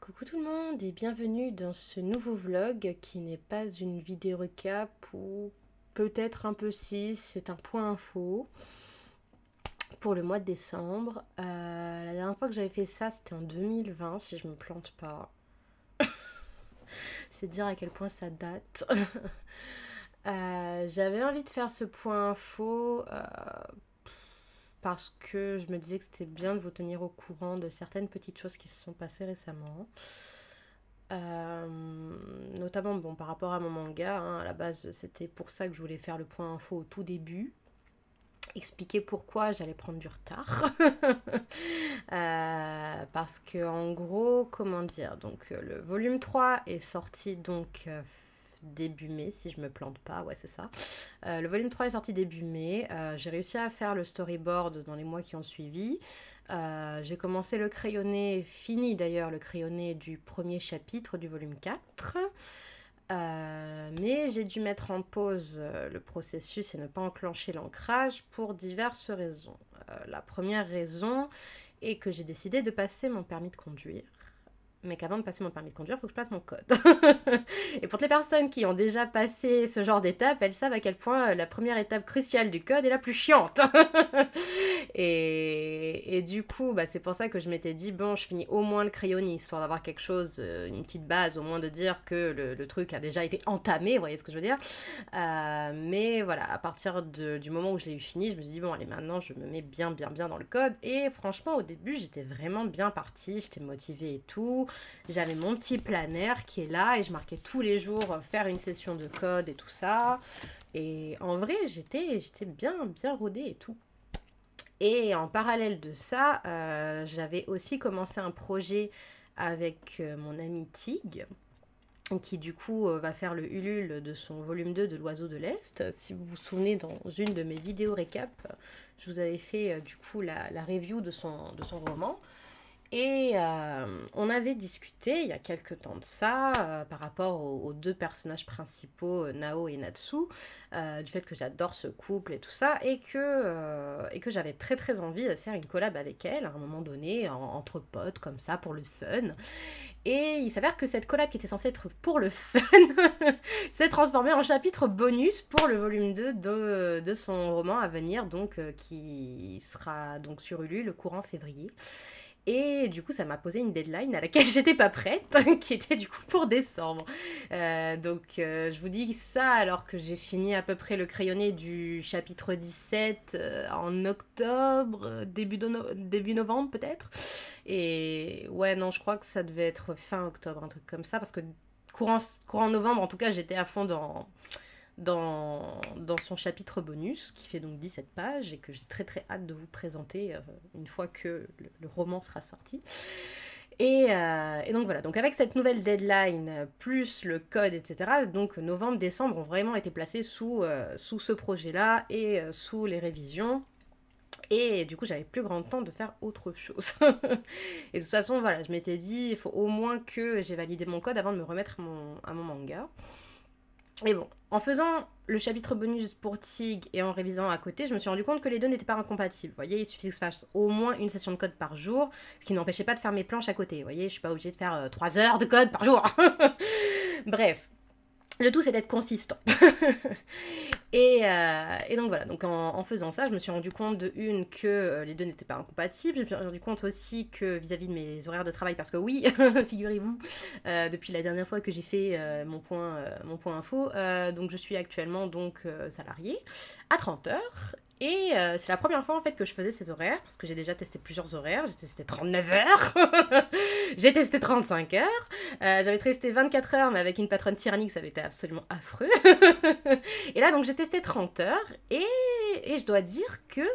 Coucou tout le monde et bienvenue dans ce nouveau vlog qui n'est pas une vidéo récap ou peut-être un peu si, c'est un point info pour le mois de décembre. La dernière fois que j'avais fait ça c'était en 2020 si je me plante pas. C'est dire à quel point ça date. J'avais envie de faire ce point info parce que je me disais que c'était bien de vous tenir au courant de certaines petites choses qui se sont passées récemment. Notamment bon, par rapport à mon manga, hein, à la base c'était pour ça que je voulais faire le point info au tout début, expliquer pourquoi j'allais prendre du retard. Parce que en gros, comment dire, donc le volume 3 est sorti donc début mai, si je me plante pas, ouais c'est ça. Le volume 3 est sorti début mai, j'ai réussi à faire le storyboard dans les mois qui ont suivi. J'ai commencé le crayonné, fini d'ailleurs le crayonné du premier chapitre du volume 4. Mais j'ai dû mettre en pause le processus et ne pas enclencher l'ancrage pour diverses raisons. La première raison est que j'ai décidé de passer mon permis de conduire. Mais qu'avant de passer mon permis de conduire, il faut que je passe mon code. Et pour les personnes qui ont déjà passé ce genre d'étape, elles savent à quel point la première étape cruciale du code est la plus chiante. Et du coup, bah, c'est pour ça que je m'étais dit, bon, je finis au moins le crayonné, histoire d'avoir quelque chose, une petite base, au moins de dire que le truc a déjà été entamé, vous voyez ce que je veux dire. Mais voilà, à partir du moment où je l'ai eu fini, je me suis dit, bon, allez, maintenant, je me mets bien dans le code. Et franchement, au début, j'étais vraiment bien partie, j'étais motivée et tout. J'avais mon petit planner qui est là et je marquais tous les jours faire une session de code et tout ça. Et en vrai, j'étais bien rodée et tout. Et en parallèle de ça, j'avais aussi commencé un projet avec mon ami Tig, qui du coup va faire le Ulule de son volume 2 de l'Oiseau de l'Est. Si vous vous souvenez, dans une de mes vidéos récap, je vous avais fait du coup la review de son roman. Et on avait discuté il y a quelques temps de ça par rapport aux deux personnages principaux, Nao et Natsu, du fait que j'adore ce couple et tout ça, et que j'avais très envie de faire une collab avec elle à un moment donné, entre potes, comme ça, pour le fun. Et il s'avère que cette collab qui était censée être pour le fun s'est transformée en chapitre bonus pour le volume 2 de son roman à venir, donc qui sera donc sur Ulule le courant février. Et du coup, ça m'a posé une deadline à laquelle j'étais pas prête, qui était du coup pour décembre. Je vous dis ça alors que j'ai fini à peu près le crayonné du chapitre 17 en octobre, début novembre peut-être. Et ouais, non, je crois que ça devait être fin octobre, un truc comme ça, parce que courant novembre, en tout cas, j'étais à fond dans son chapitre bonus, qui fait donc 17 pages, et que j'ai très hâte de vous présenter une fois que le roman sera sorti. Et donc voilà, donc avec cette nouvelle deadline, plus le code, etc., donc novembre, décembre ont vraiment été placés sous ce projet-là, et sous les révisions. Et du coup, j'avais plus grand temps de faire autre chose. Et de toute façon, voilà, je m'étais dit, il faut au moins que j'ai validé mon code avant de me remettre à mon manga. Et bon, en faisant le chapitre bonus pour Tig et en révisant à côté, je me suis rendu compte que les deux n'étaient pas incompatibles. Vous voyez, il suffit que je fasse au moins une session de code par jour, ce qui n'empêchait pas de faire mes planches à côté. Vous voyez, je suis pas obligée de faire 3 heures de code par jour. Bref, le tout c'est d'être consistant. Et donc voilà, donc en faisant ça, je me suis rendu compte de une que les deux n'étaient pas incompatibles. Je me suis rendu compte aussi que vis-à-vis de mes horaires de travail, parce que oui, figurez-vous, depuis la dernière fois que j'ai fait mon point info, donc je suis actuellement donc salariée à 30 heures. Et c'est la première fois en fait que je faisais ces horaires, parce que j'ai déjà testé plusieurs horaires, j'ai testé 39 heures, j'ai testé 35 heures, j'avais testé 24 heures mais avec une patronne tyrannique, ça avait été absolument affreux. Et là donc j'ai testé 30 heures et je dois dire que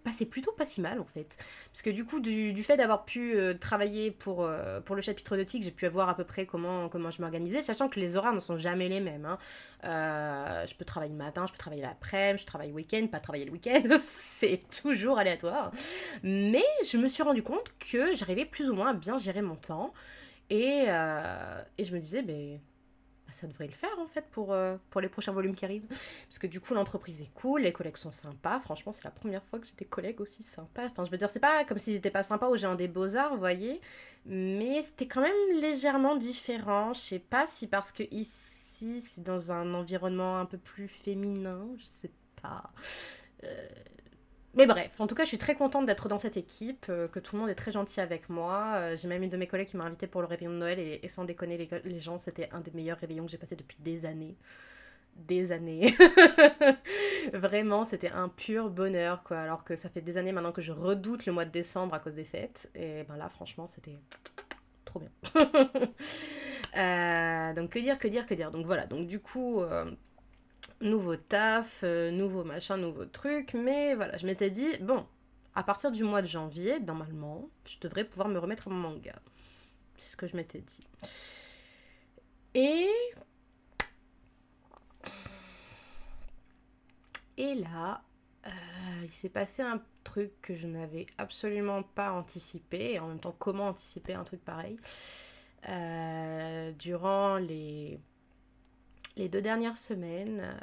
bah, c'est plutôt pas si mal en fait. Parce que du coup, du fait d'avoir pu travailler pour le chapitre de TIC, j'ai pu voir à peu près comment je m'organisais, sachant que les horaires ne sont jamais les mêmes. Hein. Je peux travailler le matin, je peux travailler l'après-midi, je travaille le week-end, pas travailler le week-end, c'est toujours aléatoire. Mais je me suis rendu compte que j'arrivais plus ou moins à bien gérer mon temps. Et je me disais, ben ça devrait le faire en fait pour les prochains volumes qui arrivent. Parce que du coup, l'entreprise est cool, les collègues sont sympas. Franchement, c'est la première fois que j'ai des collègues aussi sympas. Enfin, je veux dire, c'est pas comme s'ils étaient pas sympas ou j'ai un des beaux-arts, vous voyez. Mais c'était quand même légèrement différent. Je sais pas si parce que ici, c'est dans un environnement un peu plus féminin, je sais pas. Euh, Mais bref, en tout cas, je suis très contente d'être dans cette équipe, que tout le monde est très gentil avec moi. J'ai même une de mes collègues qui m'a invitée pour le réveillon de Noël et sans déconner, les gens, c'était un des meilleurs réveillons que j'ai passé depuis des années. Des années. Vraiment, c'était un pur bonheur, quoi. Alors que ça fait des années maintenant que je redoute le mois de décembre à cause des fêtes. Et ben là, franchement, c'était trop bien. Donc, que dire, que dire, que dire. Donc voilà, donc du coup, nouveau taf, nouveau machin, nouveau truc. Mais voilà, je m'étais dit, bon, à partir du mois de janvier, normalement, je devrais pouvoir me remettre à mon manga. C'est ce que je m'étais dit. Et... Et là, il s'est passé un truc que je n'avais absolument pas anticipé. Et en même temps, comment anticiper un truc pareil? Durant les 2 dernières semaines,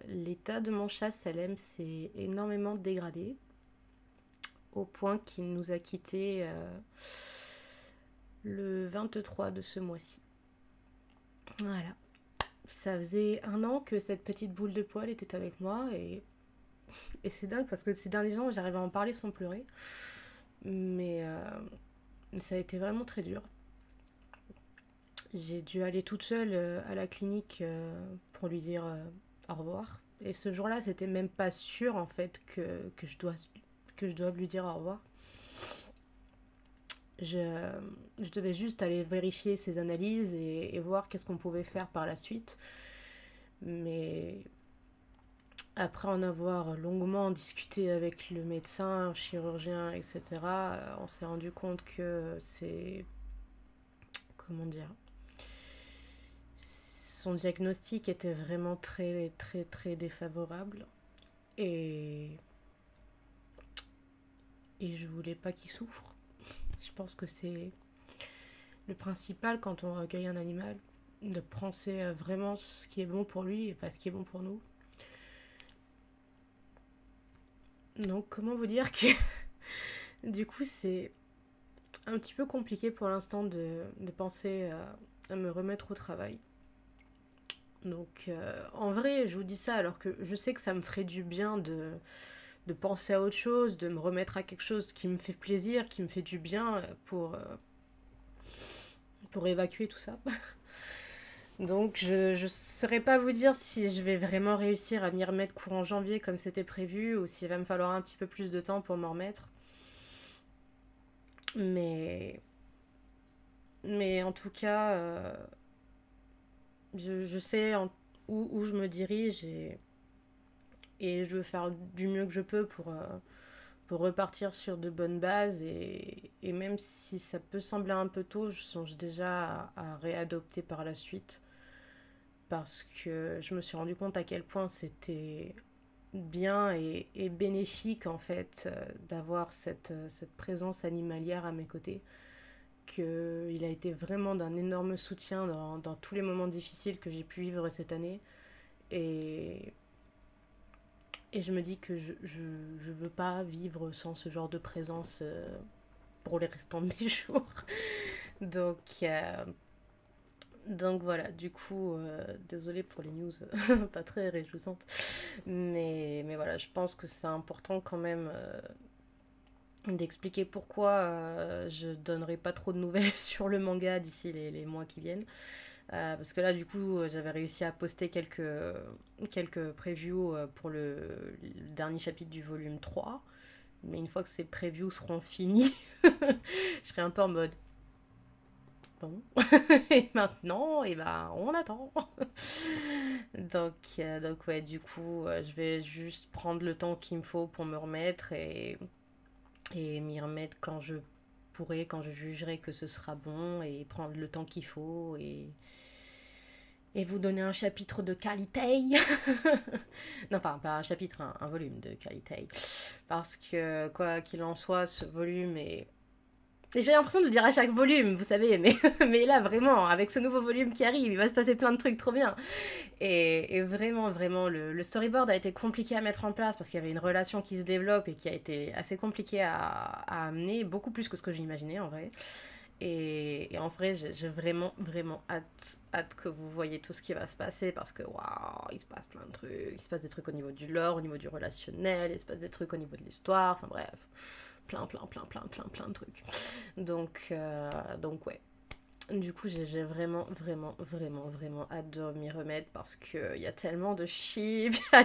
l'état de mon chat Salem s'est énormément dégradé. Au point qu'il nous a quittés le 23 de ce mois-ci. Voilà. Ça faisait 1 an que cette petite boule de poil était avec moi et c'est dingue parce que ces derniers jours j'arrive à en parler sans pleurer. Mais ça a été vraiment très dur. J'ai dû aller toute seule à la clinique pour lui dire au revoir. Et ce jour-là, c'était même pas sûr en fait que je doive lui dire au revoir. Je devais juste aller vérifier ses analyses et voir qu'est-ce qu'on pouvait faire par la suite. Mais après en avoir longuement discuté avec le médecin, chirurgien, etc., on s'est rendu compte que c'est... Comment dire? Son diagnostic était vraiment très, très, très défavorable. Et, et je voulais pas qu'il souffre. Je pense que c'est le principal quand on recueille un animal, de penser vraiment ce qui est bon pour lui et pas ce qui est bon pour nous. Donc comment vous dire que du coup c'est un petit peu compliqué pour l'instant de penser à me remettre au travail. Donc en vrai je vous dis ça alors que je sais que ça me ferait du bien de penser à autre chose, de me remettre à quelque chose qui me fait plaisir, qui me fait du bien pour évacuer tout ça. Donc je ne saurais pas vous dire si je vais vraiment réussir à m'y remettre courant janvier comme c'était prévu ou s'il va me falloir un petit peu plus de temps pour m'en remettre. Mais, mais en tout cas, je sais où je me dirige et je veux faire du mieux que je peux pour repartir sur de bonnes bases et même si ça peut sembler un peu tôt, je songe déjà à réadopter par la suite parce que je me suis rendu compte à quel point c'était bien et bénéfique en fait d'avoir cette présence animalière à mes côtés, qu'il a été vraiment d'un énorme soutien dans tous les moments difficiles que j'ai pu vivre cette année et, et je me dis que je veux pas vivre sans ce genre de présence pour les restants de mes jours. Donc, donc voilà, du coup, désolée pour les news pas très réjouissantes. Mais voilà, je pense que c'est important quand même d'expliquer pourquoi je donnerai pas trop de nouvelles sur le manga d'ici les mois qui viennent. Parce que là, du coup, j'avais réussi à poster quelques previews pour le dernier chapitre du volume 3. Mais une fois que ces previews seront finis, je serai un peu en mode bon. Et maintenant, et ben, on attend. Donc ouais, du coup, je vais juste prendre le temps qu'il me faut pour me remettre et m'y remettre quand je pourrai, quand je jugerai que ce sera bon et prendre le temps qu'il faut et vous donner un chapitre de qualité. Non, enfin, pas un chapitre, un volume de qualité. Parce que, quoi qu'il en soit, ce volume est Et j'ai l'impression de le dire à chaque volume, vous savez, mais, mais là, vraiment, avec ce nouveau volume qui arrive, il va se passer plein de trucs trop bien. Et vraiment, vraiment, le storyboard a été compliqué à mettre en place parce qu'il y avait une relation qui se développe et qui a été assez compliquée à amener, beaucoup plus que ce que j'imaginais en vrai. Et en vrai, j'ai vraiment, vraiment hâte que vous voyez tout ce qui va se passer parce que waouh, il se passe plein de trucs. Il se passe des trucs au niveau du lore, au niveau du relationnel, il se passe des trucs au niveau de l'histoire, enfin bref, plein de trucs. Donc ouais. Du coup, j'ai vraiment, vraiment, vraiment, vraiment hâte de m'y remettre parce qu'il y a tellement de chiffres, il y a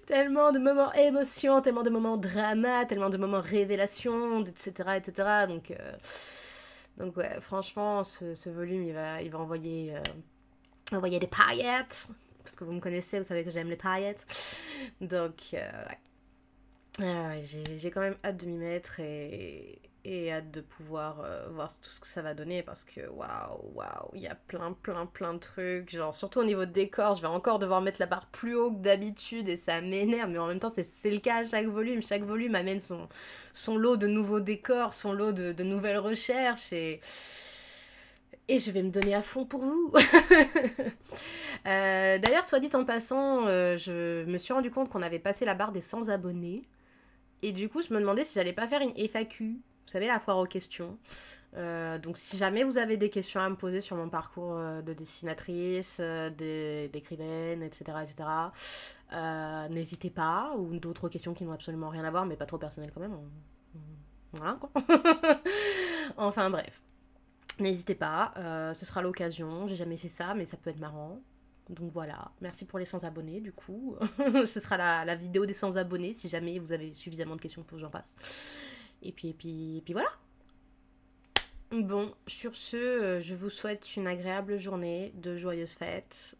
tellement de moments émotion, tellement de moments drama, tellement de moments révélation, etc. etc. Donc ouais, franchement, ce volume, il va envoyer des paillettes. Parce que vous me connaissez, vous savez que j'aime les paillettes. Donc, ouais. Ouais, j'ai quand même hâte de m'y mettre et hâte de pouvoir voir tout ce que ça va donner parce que waouh, il y a plein de trucs. Genre, surtout au niveau de décor, je vais encore devoir mettre la barre plus haut que d'habitude et ça m'énerve, mais en même temps, c'est le cas à chaque volume. Chaque volume amène son lot de nouveaux décors, son lot de nouvelles recherches et je vais me donner à fond pour vous. D'ailleurs, soit dit en passant, je me suis rendu compte qu'on avait passé la barre des 100 abonnés. Et du coup, je me demandais si j'allais pas faire une FAQ, vous savez, la foire aux questions. Donc, si jamais vous avez des questions à me poser sur mon parcours de dessinatrice, d'écrivaine, etc., etc., n'hésitez pas. Ou d'autres questions qui n'ont absolument rien à voir, mais pas trop personnelles quand même. Voilà, quoi. Enfin, bref. N'hésitez pas, ce sera l'occasion. J'ai jamais fait ça, mais ça peut être marrant. Donc voilà, merci pour les 100 abonnés du coup. Ce sera la vidéo des 100 abonnés si jamais vous avez suffisamment de questions pour que j'en fasse. Et puis voilà. Bon, sur ce, je vous souhaite une agréable journée, de joyeuses fêtes.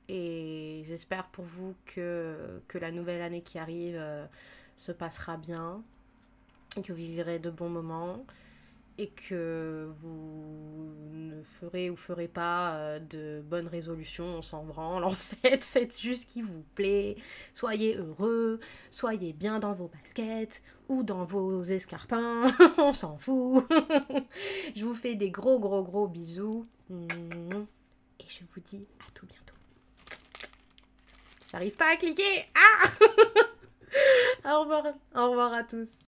Et j'espère pour vous que la nouvelle année qui arrive se passera bien. Et que vous vivrez de bons moments. Et que vous ne ferez ou ferez pas de bonnes résolutions, on s'en branle en fait, faites juste ce qui vous plaît, soyez heureux, soyez bien dans vos baskets ou dans vos escarpins, on s'en fout. Je vous fais des gros bisous et je vous dis à tout bientôt. J'arrive pas à cliquer. Ah. Au revoir à tous.